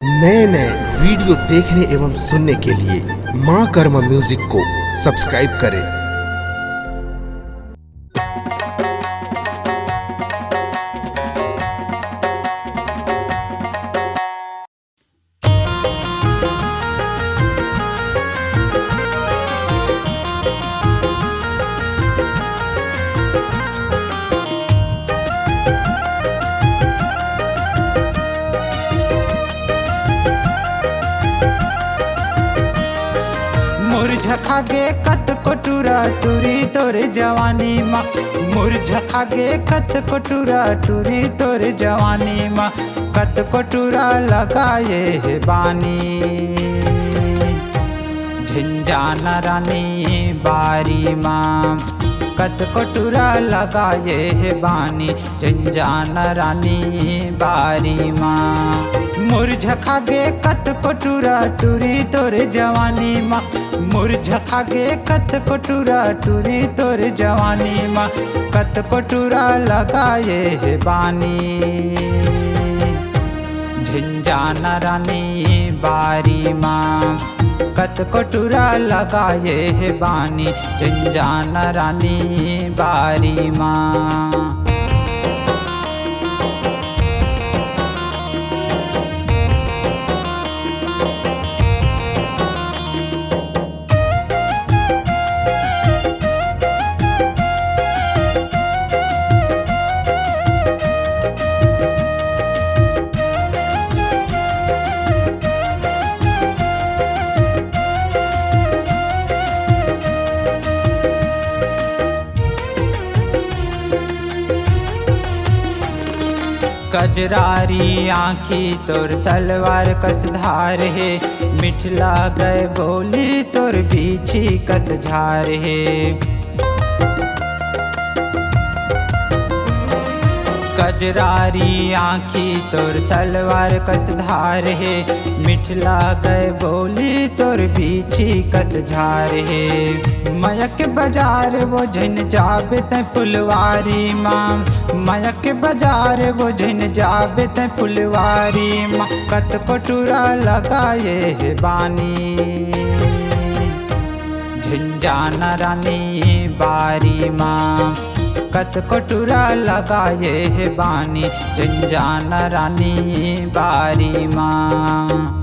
नए नए वीडियो देखने एवं सुनने के लिए माँ कर्मा म्यूजिक को सब्सक्राइब करें। मुरझखागे कत कोटुरा टूरी तोरे जवानी माँ, मुरझखागे कत कोटुरा टूरी तोरे जवानी माँ, कत कोटुरा लगाए है बानी झिंझाना रानी बारी माँ, कत कोटुरा लगाए है बानी झिंझाना रानी बारी माँ। मुरझखागे कत कोटुरा टूरी तोरे जवानी माँ, मुरझखागे कत कोटुरा टूरी तोरे जवानी माँ, कत कोटुरा लगाए है बानी झिंझाना रानी बारी माँ, कत कोटुरा लगाए है बानी झिंझाना रानी बारी माँ। कजरारी आँखी तोर तलवार कस धार है, मिठला गए बोली तोर बीछी कस झार है। कजरारी आँखी तोर तलवार कस धार है, मिठला गए बोली तोर बीछी कस झार है। मयक बाजार वो झन जाबे तै फुलवारी माँ, मयक बाजार वो झन जाबे तै फुलवारी माँ, कत कोटुरा लगाए है बानी झिंझाना रानी बारी माँ, कत कोटुरा लगाए है बानी झिंझाना रानी बारी माँ।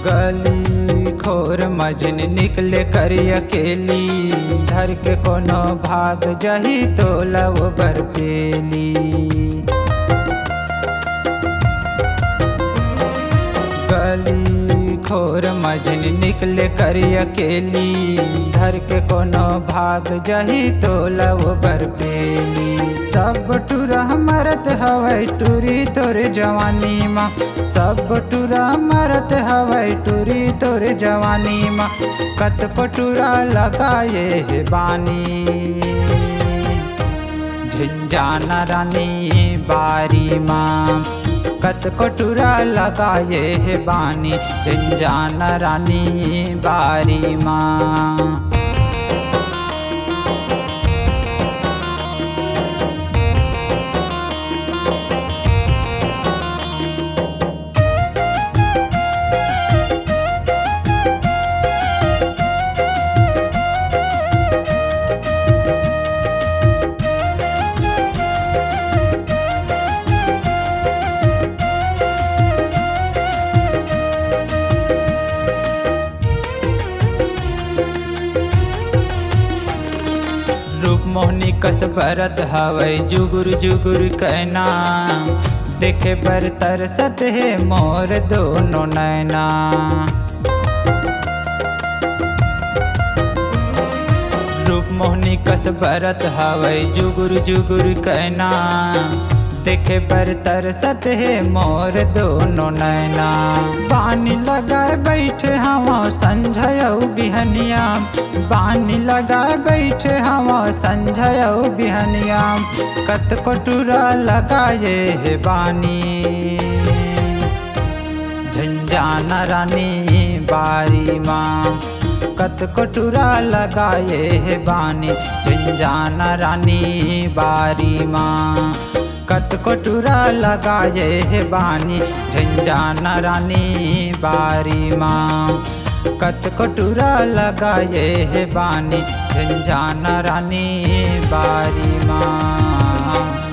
गली खोर मजन निकले कर अकेली, धर के कोनो भाग जही तो लव बर पेली। गली खोर मजन निकले कर अकेली, धर के कोनो भाग जही तो लव बर पेली। सब टूरा मरत हवै टूरी तोरे जवानी माँ, सब टूरा मरत हवै टूरी तोरे जवानी माँ, कत कोटुरा लगाए है बानी झिंझाना रानी बारी माँ, कत कोटुरा लगाए है बानी झिंझाना रानी बारी माँ। मोहनी कस भरत हवै जुगुर जुगुर कहना, देखे पर तरसत है मोर दोनों नैना। रूप मोहनी कस भरत हवै जुगुर जुगुर कहना, देखे पर तरसत है मोर दोनों नैना। बानी लगाए बैठे हवा संझयऊ बिहनिया, बानी लगाए बैठे हवा संझयऊ बिहनिया। कत कोटुरा लगाए है बानी, झंझाना रानी बारी माँ। कत कोटुरा लगाए है बानी, झंझाना रानी बारी माँ। कत कोटुरा लगाए है बानी, झंझाना रानी बारी माँ। कत कोटुरा लगाए है बानी, झंझाना रानी बारी माँ।